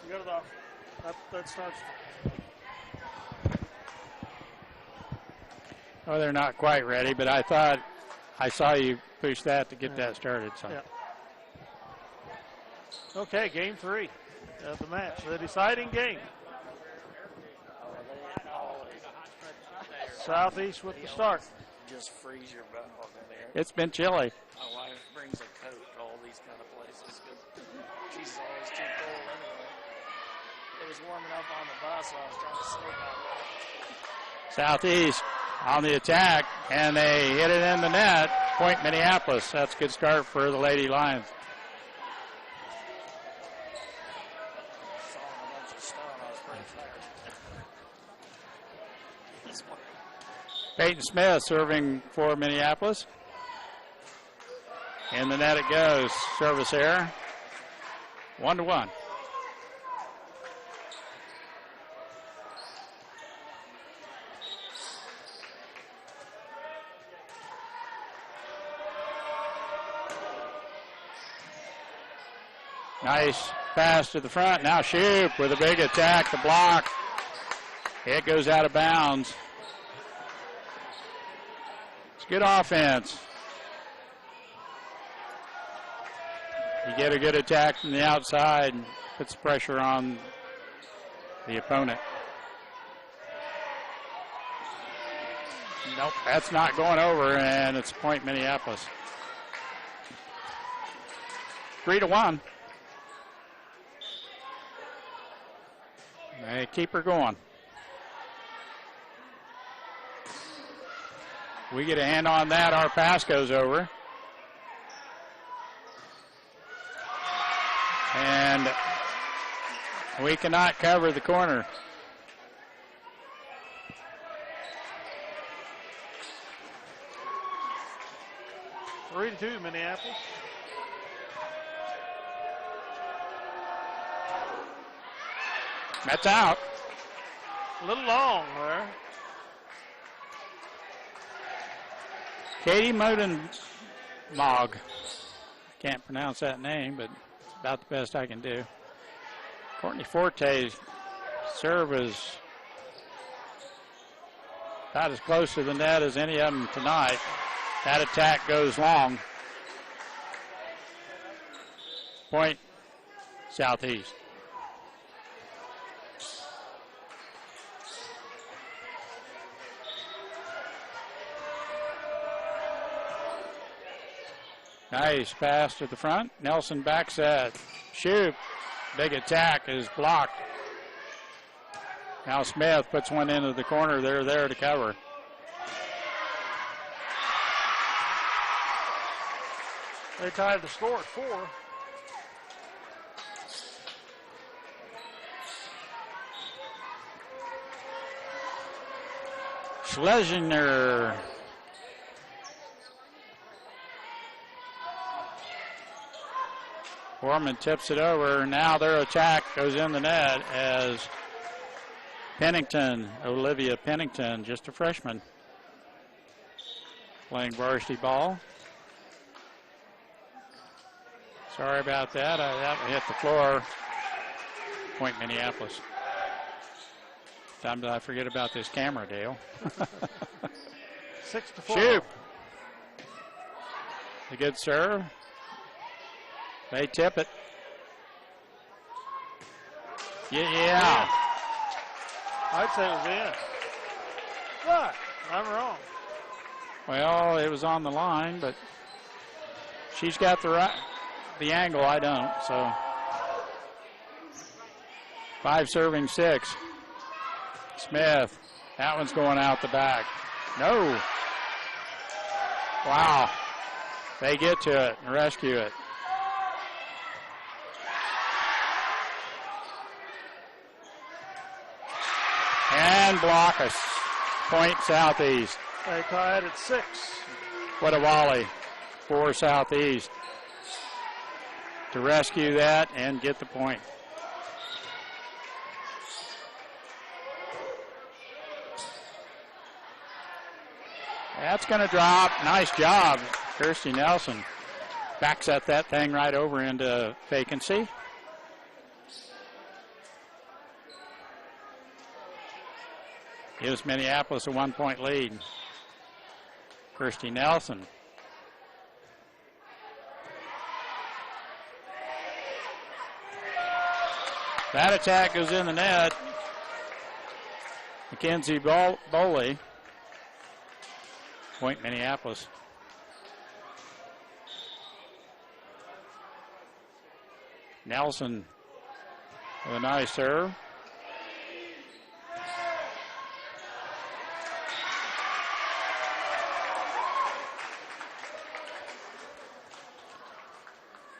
Speaker 1: You got it off. That starts.
Speaker 2: Oh, they're not quite ready, but I thought I saw you push that to get that started. So.
Speaker 1: Yeah. Okay, game 3 of the match, the deciding game. Southeast with the start.
Speaker 5: Just freeze your butt off in there.
Speaker 2: It's been chilly.
Speaker 5: My wife brings a coat to all these kind of places because she's always too cold anyway. It was warming up on the bus, so I was trying to sleep out there.
Speaker 2: Southeast on the attack, and they hit it in the net. Point Minneapolis. That's a good start for the Lady Lions.
Speaker 5: Saw a bunch of stone. I was pretty flattered.
Speaker 2: Peyton Smith serving for Minneapolis. In the net it goes. Service error. 1-1. Nice pass to the front. Now Shoup with a big attack. The block. It goes out of bounds. It's good offense. You get a good attack from the outside and puts pressure on the opponent. Nope, that's not going over, and it's point Minneapolis. 3-1. They keep her going. We get a hand on that, our pass goes over. And we cannot cover the corner.
Speaker 1: 3-2 Minneapolis.
Speaker 2: That's out.
Speaker 1: A little long there.
Speaker 2: Katie Modenmog. Can't pronounce that name, but it's about the best I can do. Courtney Forte's serve is about as close to the net as any of them tonight. That attack goes long. Point Southeast. Nice pass to the front. Nelson back set. Shoup. Big attack is blocked. Now Smith puts one into the corner. They're there to cover.
Speaker 1: They tied the score at 4.
Speaker 2: Schlesinger. Foreman tips it over. Now their attack goes in the net as Pennington, Olivia Pennington, just a freshman, playing varsity ball. Sorry about that. That hit the floor. Point Minneapolis. Time I forget about this camera, Dale.
Speaker 1: 6-4.
Speaker 2: Shoup. A good serve. They tip it. Yeah.
Speaker 1: I'd say it was in. But I'm wrong.
Speaker 2: Well, it was on the line, but she's got the angle. I don't. So 5 serving 6. Smith. That one's going out the back. No. Wow. They get to it and rescue it. And block us. Point Southeast.
Speaker 1: They tied at 6.
Speaker 2: What a volley for Southeast to rescue that and get the point. That's going to drop. Nice job, Kirsty Nelson. Backset that thing right over into vacancy. Gives Minneapolis a 1-point lead. Kirsty Nelson. That attack goes in the net. Mackenzie Boley. Point Minneapolis. Nelson with a nice serve.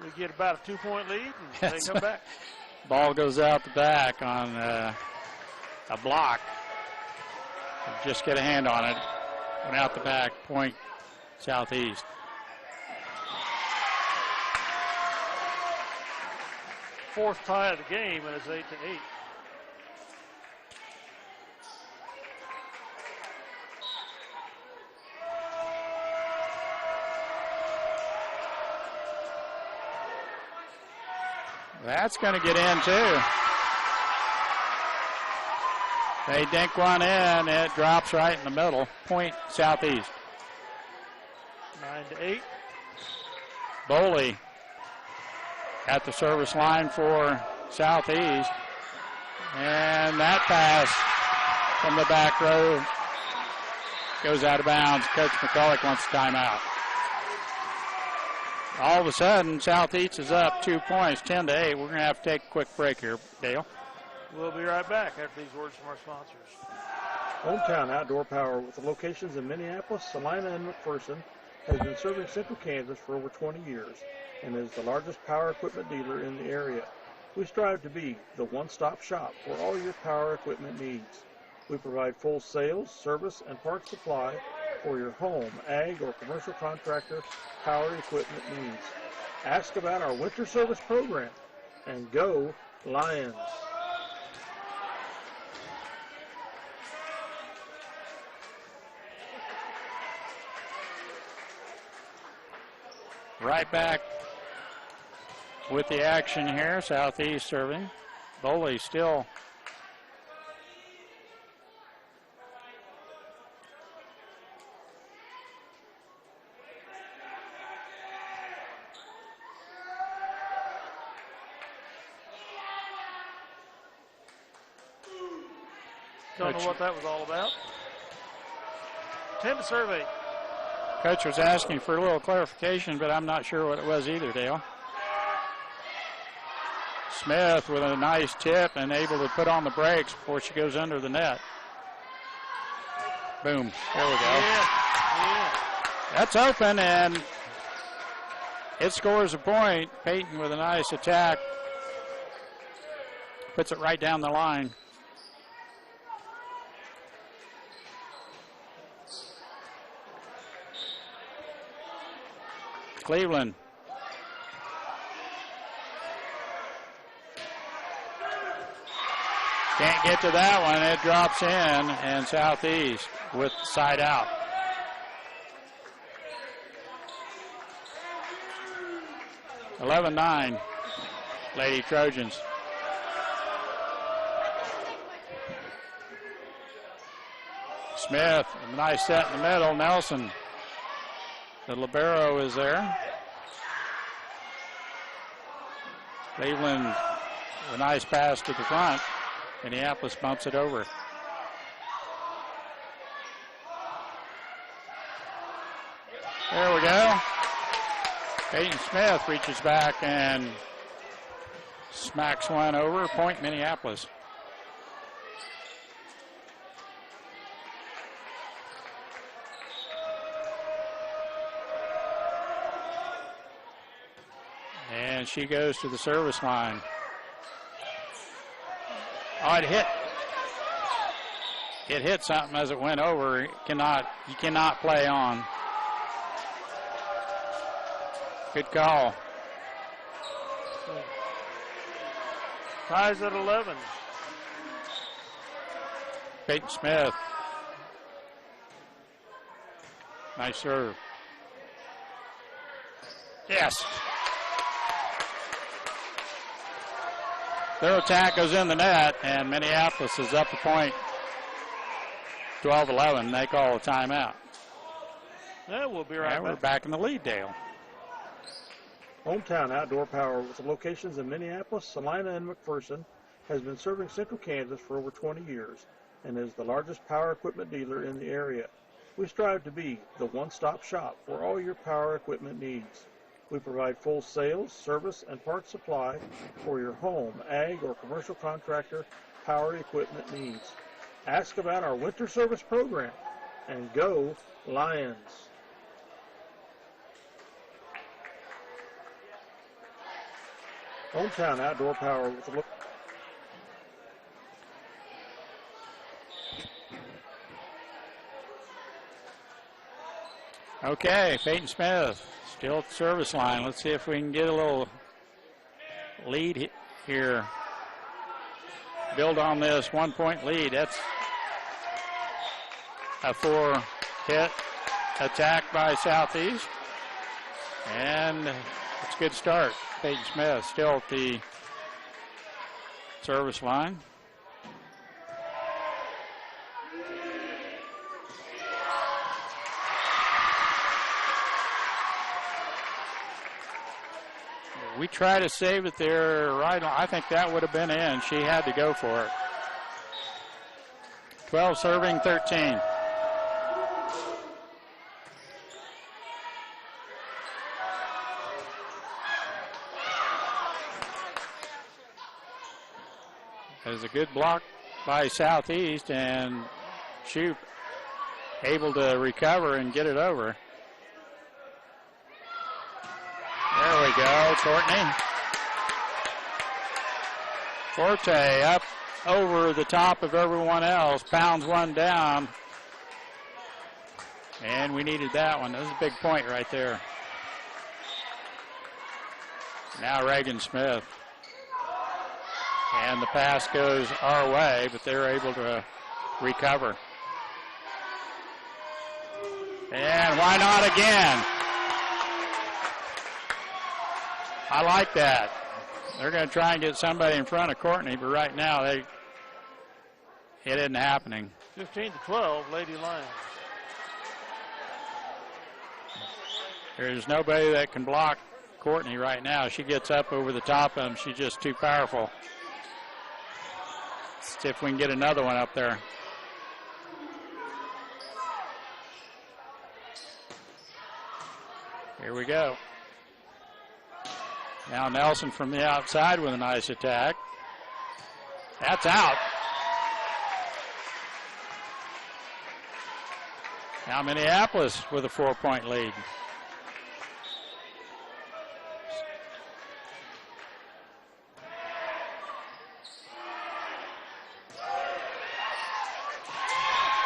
Speaker 1: We get about a 2-point lead and they come back.
Speaker 2: Ball goes out the back on a block. Just get a hand on it. Went out the back, point Southeast.
Speaker 1: Fourth tie of the game, and it's 8-8.
Speaker 2: That's going to get in too. They dink one in, it drops right in the middle. Point Southeast.
Speaker 1: 9-8.
Speaker 2: Boley at the service line for Southeast. And that pass from the back row goes out of bounds. Coach McCulloch wants a timeout. All of a sudden, Southeast is up 2 points, 10-8. We're going to have to take a quick break here, Dale.
Speaker 1: We'll be right back after these words from our sponsors.
Speaker 3: Hometown Outdoor Power, with locations in Minneapolis, Salina, and McPherson, has been serving Central Kansas for over 20 years and is the largest power equipment dealer in the area. We strive to be the one-stop shop for all your power equipment needs. We provide full sales, service, and parts supply for your home, ag, or commercial contractor power equipment needs. Ask about our winter service program, and go Lions!
Speaker 2: Right back with the action here. Southeast serving. Boley still
Speaker 1: Don't know what that was all about. 10 to serve 8.
Speaker 2: Coach was asking for a little clarification, but I'm not sure what it was either, Dale. Smith with a nice tip and able to put on the brakes before she goes under the net. Boom. There we go.
Speaker 1: Yeah.
Speaker 2: That's open, and it scores a point. Peyton with a nice attack. Puts it right down the line. Cleveland. Can't get to that one. It drops in, and Southeast with side out. (11-9), Lady Trojans. Smith, a nice set in the middle. Nelson, the libero, is there. Cleveland, a nice pass to the front. Minneapolis bumps it over. There we go. Peyton Smith reaches back and smacks one over. Point Minneapolis. And she goes to the service line. Oh, it hit. It hit something as it went over. You cannot play on. Good call.
Speaker 1: Ties at 11.
Speaker 2: Peyton Smith. Nice serve. Yes. Their attack goes in the net, and Minneapolis is up a point. 12-11. They call a timeout.
Speaker 1: Yeah, we'll be right back.
Speaker 2: We're back in the lead, Dale.
Speaker 3: Hometown Outdoor Power, with locations in Minneapolis, Saline, and McPherson, has been serving Central Kansas for over 20 years and is the largest power equipment dealer in the area. We strive to be the one-stop shop for all your power equipment needs. We provide full sales, service, and parts supply for your home, ag, or commercial contractor power equipment needs. Ask about our winter service program, and go Lions! Hometown Outdoor Power with a look.
Speaker 2: Okay, Peyton Smith still at the service line. Let's see if we can get a little lead here. Build on this 1-point lead. That's a 4-hit attack by Southeast. And it's a good start. Peyton Smith still at the service line. We try to save it there right on. I think that would have been in. She had to go for it. 12 serving, 13. There's a good block by Southeast, and Shoup able to recover and get it over. There we go, Courtney. Forte up over the top of everyone else, pounds one down. And we needed that one. That was a big point right there. Now Reagan Smith. And the pass goes our way, but they're able to recover. And why not again? I like that. They're going to try and get somebody in front of Courtney, but right now it isn't happening.
Speaker 1: 15-12, Lady Lions.
Speaker 2: There's nobody that can block Courtney right now. She gets up over the top of him. She's just too powerful. Let's see if we can get another one up there. Here we go. Now Nelson from the outside with a nice attack. That's out. Now Minneapolis with a 4-point lead.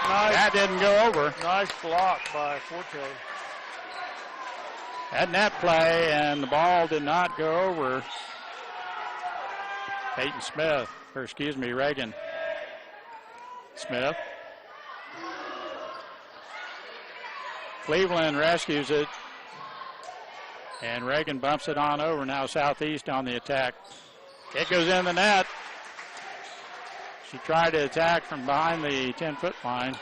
Speaker 1: Nice.
Speaker 2: That didn't go over.
Speaker 1: Nice block by Forte.
Speaker 2: Had net play, and the ball did not go over Peyton Smith, or excuse me, Reagan Smith. Cleveland rescues it, and Reagan bumps it on over. Now Southeast on the attack. It goes in the net. She tried to attack from behind the 10-foot line.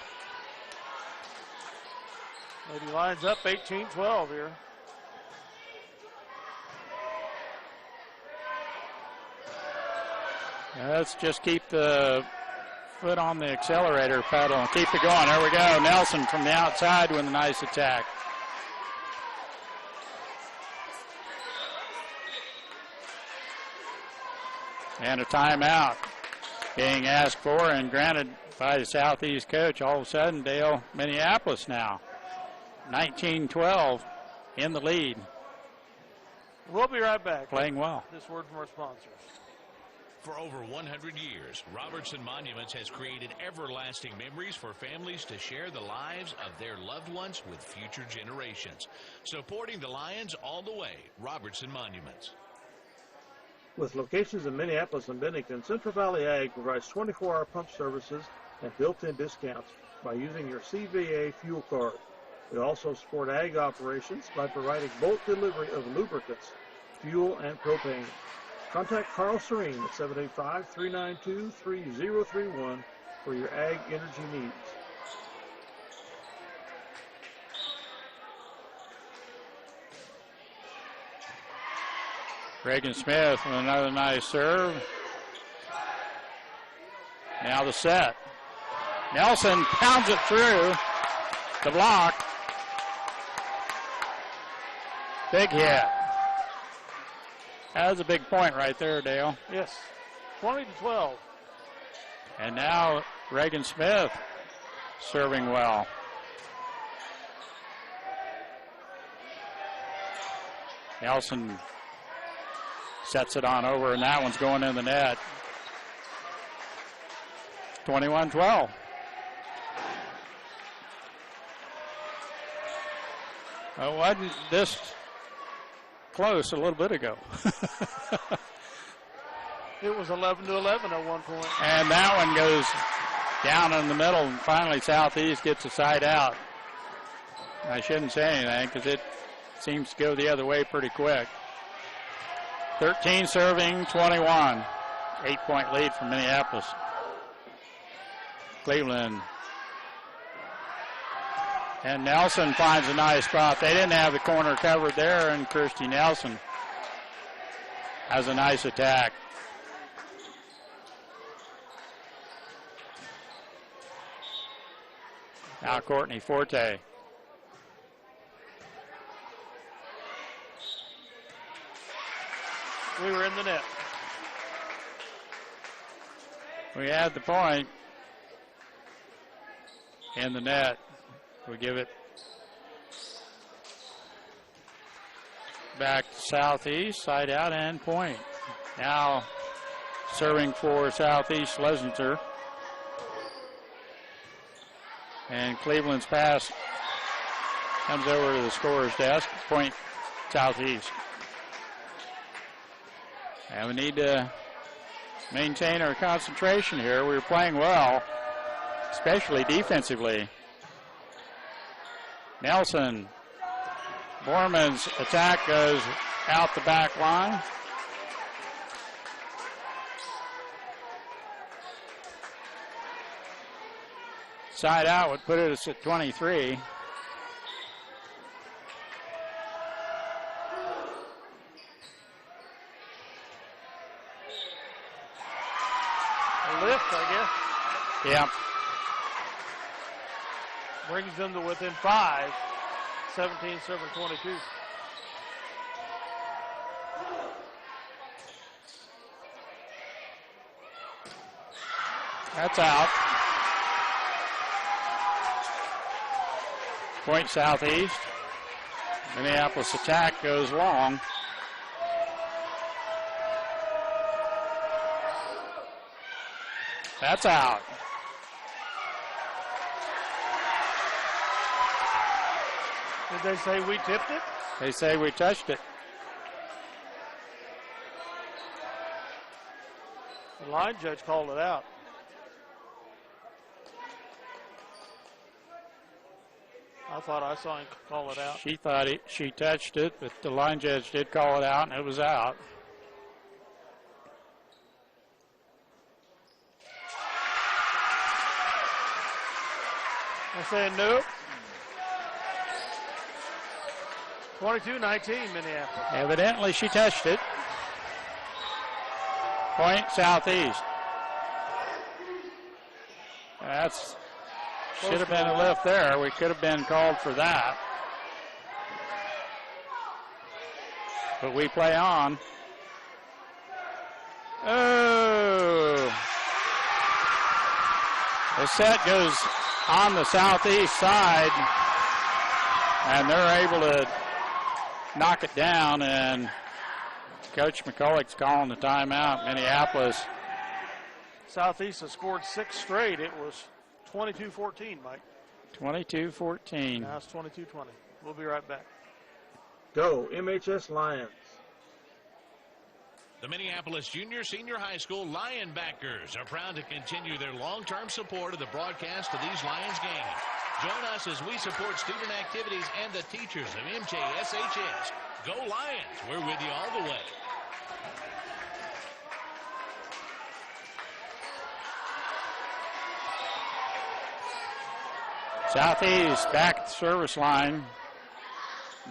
Speaker 1: Lady Lions up 18-12 here.
Speaker 2: Let's just keep the foot on the accelerator pedal and keep it going. There we go. Nelson from the outside with a nice attack. And a timeout being asked for and granted by the Southeast coach. All of a sudden, Dale, Minneapolis now 19-12 in the lead.
Speaker 1: We'll be right back.
Speaker 2: Playing well.
Speaker 1: This word from our sponsors.
Speaker 4: For over 100 years, Robertson Monuments has created everlasting memories for families to share the lives of their loved ones with future generations. Supporting the Lions all the way, Robertson Monuments.
Speaker 3: With locations in Minneapolis and Bennington, Central Valley Ag provides 24-hour pump services and built-in discounts by using your CVA fuel card. We also support ag operations by providing bulk delivery of lubricants, fuel, and propane. Contact Carl Serene at 785-392-3031 for your ag energy needs.
Speaker 2: Reagan Smith with another nice serve. Now the set. Nelson pounds it through the block. Big hit. That was a big point right there, Dale.
Speaker 1: Yes, 20-12.
Speaker 2: And now Reagan Smith serving well. Nelson sets it on over, and that one's going in the net. 21-12. It wasn't this close a little bit ago.
Speaker 1: It was 11-11 at one point.
Speaker 2: And that one goes down in the middle, and finally Southeast gets a side out. I shouldn't say anything because it seems to go the other way pretty quick. 13 serving, 21. 8-point lead for Minneapolis. Cleveland. And Nelson finds a nice spot. They didn't have the corner covered there, and Kirsty Nelson has a nice attack. Now Courtney Forte.
Speaker 1: We were in the net.
Speaker 2: We had the point in the net. We give it back to Southeast, side out and point. Now serving for Southeast, Schlesinger. And Cleveland's pass comes over to the scorer's desk, point Southeast. And we need to maintain our concentration here. We were playing well, especially defensively. Nelson, Borman's attack goes out the back line. Side out would put us at 23.
Speaker 1: A lift, I guess.
Speaker 2: Yeah.
Speaker 1: Brings them to within 5. 17 serving 22.
Speaker 2: That's out. Point Southeast. Minneapolis attack goes long. That's out.
Speaker 1: Did they say we tipped it?
Speaker 2: They say we touched it.
Speaker 1: The line judge called it out. I thought I saw him call it out.
Speaker 2: She thought she touched it, but the line judge did call it out, and it was out.
Speaker 1: I said nope. 22-19 Minneapolis.
Speaker 2: Evidently she touched it. Point Southeast. That's should have been a lift there. We could have been called for that. But we play on. Oh. The set goes on the Southeast side, and they're able to knock it down, and Coach McCulloch's calling the timeout. Minneapolis.
Speaker 1: Southeast has scored 6 straight. It was 22-14, Mike.
Speaker 2: 22-14.
Speaker 1: Now it's 22-20. We'll be right back.
Speaker 3: Go MHS Lions.
Speaker 4: The Minneapolis Junior Senior High School Lionbackers are proud to continue their long-term support of the broadcast of these Lions games. Join us as we support student activities and the teachers of MJSHS. Go Lions! We're with you all the way.
Speaker 2: Southeast back at the service line.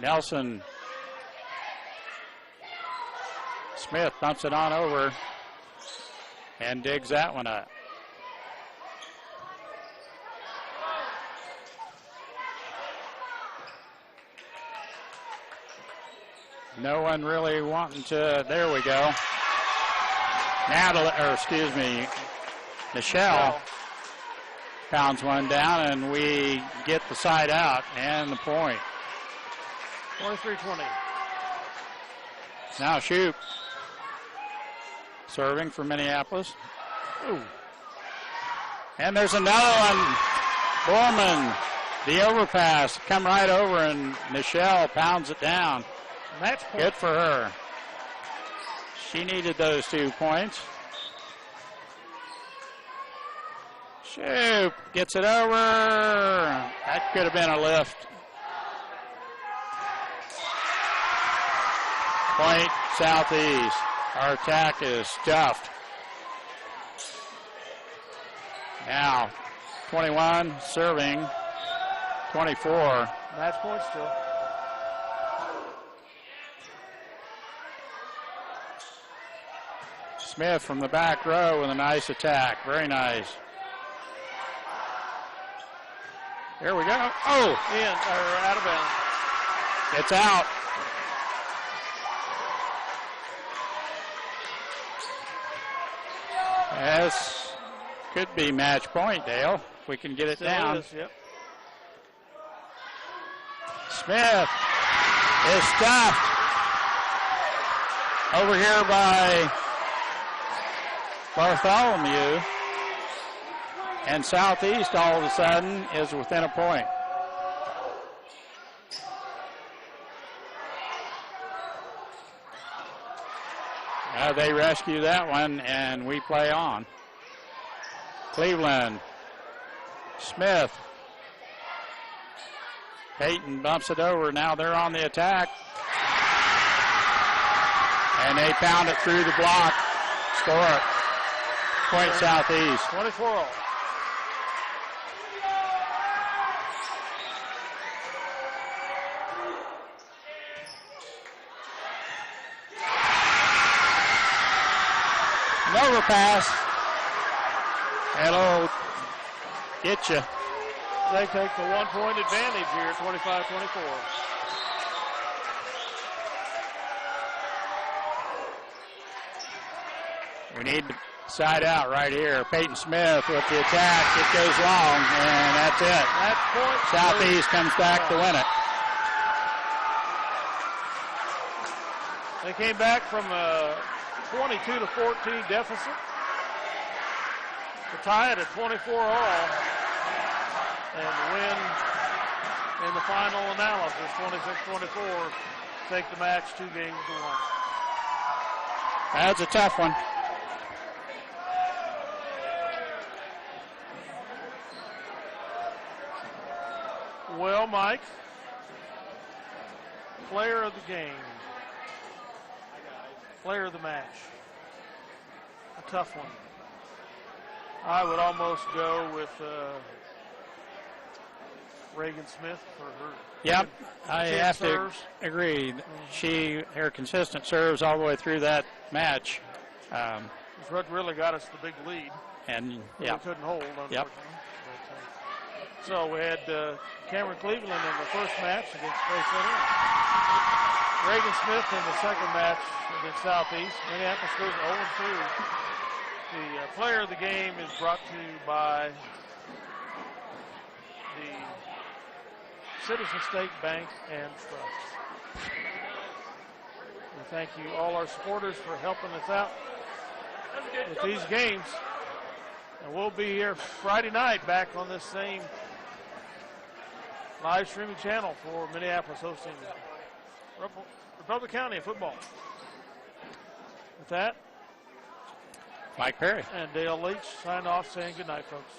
Speaker 2: Nelson Smith bumps it on over and digs that one up. No one really wanting to. There we go. Michelle pounds one down, and we get the side out and the point.
Speaker 1: 23-20.
Speaker 2: Now Shoup serving for Minneapolis. Ooh. And there's another one. Borman, the overpass, come right over, and Michelle pounds it down.
Speaker 1: Match point.
Speaker 2: Good for her. She needed those 2 points. Shoup gets it over. That could have been a lift. Point Southeast. Our attack is stuffed. Now 21 serving. 24.
Speaker 1: Match point still.
Speaker 2: Smith from the back row with a nice attack. Very nice. Here we go. Oh!
Speaker 1: Out of bounds.
Speaker 2: It's out. This could be match point, Dale, if we can get it down.
Speaker 1: Is, yep.
Speaker 2: Smith is stuffed over here by Bartholomew, and Southeast all of a sudden is within a point. They rescue that one, and we play on. Cleveland, Smith, Peyton bumps it over. Now they're on the attack, and they pound it through the block. Score it. Point Southeast.
Speaker 1: 24-all.
Speaker 2: An overpass. It'll get you.
Speaker 1: They take the 1 point advantage here, 25-24.
Speaker 2: We need to side out right here. Peyton Smith with the attack. It goes long, and that's it.
Speaker 1: That's point.
Speaker 2: Southeast comes back to win it.
Speaker 1: They came back from a 22-14 deficit to tie it at 24-all and win in the final analysis, 26-24, take the match 2 games to 1.
Speaker 2: That's a tough one.
Speaker 1: Well, Mike, player of the game, player of the match, a tough one. I would almost go with Reagan Smith for her.
Speaker 2: Yep, I have
Speaker 1: serves.
Speaker 2: to agree. Her consistent serves all the way through that match.
Speaker 1: It's what really got us the big lead.
Speaker 2: And
Speaker 1: We couldn't hold, unfortunately.
Speaker 2: Yep.
Speaker 1: But, so we had Cameron Cleveland in the first match against Bay Center. Reagan Smith in the second match against Southeast. Minneapolis goes 0-2. The player of the game is brought to you by the Citizen State Bank and Trust. With thank you all our supporters for helping us out with these games. And we'll be here Friday night back on this same live streaming channel for Minneapolis hosting Republic County in football. With that,
Speaker 2: Mike Perry
Speaker 1: and Dale Leach sign off saying good night, folks.